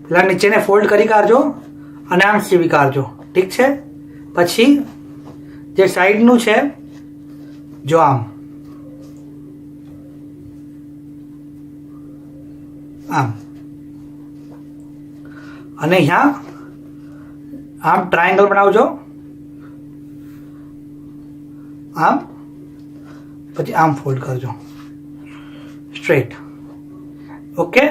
પહેલાં નીચેને ફોલ્ડ કરી કાઢજો અને આમ સીવી કાઢજો, ઠીક છે? પછી જે સાઈડનું છે જો આમ અને અહીંયા આમ ટ્રાયંગલ બનાવજો, આમ પછી આમ ફોલ્ડ કરજો સ્ટ્રેટ. ઓકે,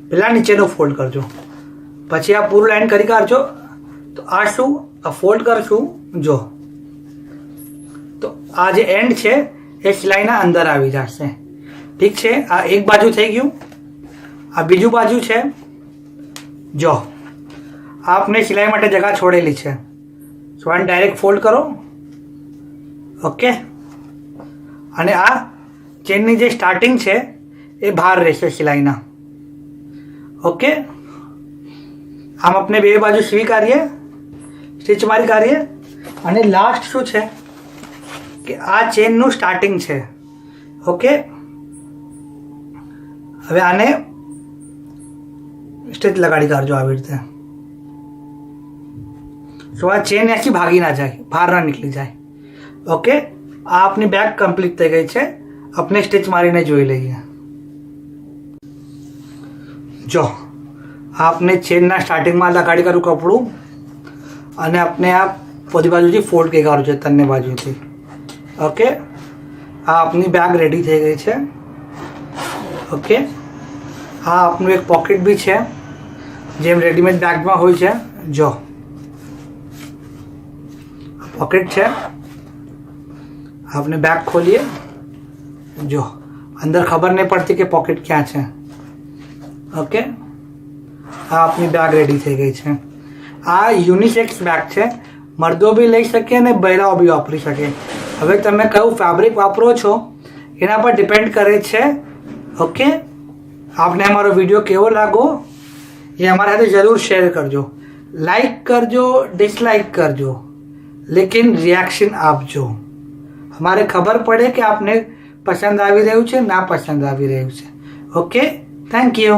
પહેલાં નીચેનો ફોલ્ડ કરજો, પછી આ પૂરું લાઈન કરી કાઢજો. તો આ શું, આ ફોલ્ડ કરશું જો, તો આ જે એન્ડ છે એ સિલાઈના અંદર આવી જશે, ઠીક છે? આ એક બાજુ થઈ ગયું. આ બીજું બાજુ છે જો, આપને સિલાઈ માટે જગ્યા છોડેલી છે, સો આને ડાયરેક્ટ ફોલ્ડ કરો. ઓકે, અને આ ચેનની જે સ્ટાર્ટિંગ છે એ બહાર રહેશે સિલાઈના. ઓકે, આમ આપણે બે બાજુ સીવી કાઢીએ, સ્ટીચ મારી કાઢીએ. અને લાસ્ટ શું છે કે આ ચેનનું સ્ટાર્ટિંગ છે. ઓકે, હવે આને સ્ટીચ લગાડી કાઢજો આવી રીતે. તો આ ચેન આખી ભાગી ના જાય, બહાર ના નીકળી જાય. ઓકે, આ આપની બેગ કમ્પ્લીટ થઈ ગઈ છે. આપણે સ્ટીચ મારીને જોઈ લઈએ. જો આપને ચેનના સ્ટાર્ટિંગમાં લગાડી કાઢું કપડું અને આપણે આ બધી બાજુથી ફોલ્ડ કરી કાઢું છે ત્રણેય બાજુથી. ઓકે, આ આપની બેગ રેડી થઈ ગઈ છે. ઓકે, આ આપનું એક પોકેટ બી છે જેમ રેડીમેડ બેગમાં હોય છે. જો પોકેટ છે, આપને બેગ ખોલીએ, જો અંદર ખબર નહીં પડતી કે પોકેટ ક્યાં છે. ઓકે, આ આપની બેગ રેડી થઈ ગઈ છે. આ યુનિસેક્સ બેગ છે, મર્દો બી લઈ શકે અને બૈરાઓ બી વાપરી શકે. હવે તમે કયું ફેબ્રિક વાપરો છો એના પર ડિપેન્ડ કરે છે. ઓકે, આપને અમારો વિડીયો કેવો લાગો એ અમારા સાથે જરૂર શેર કરજો, લાઈક કરજો, ડિસલાઈક કરજો, લેકિન રિએક્શન આપજો. અમારે ખબર પડે કે આપને પસંદ આવી રહ્યું છે, ના પસંદ આવી રહ્યું છે. Okay, thank you.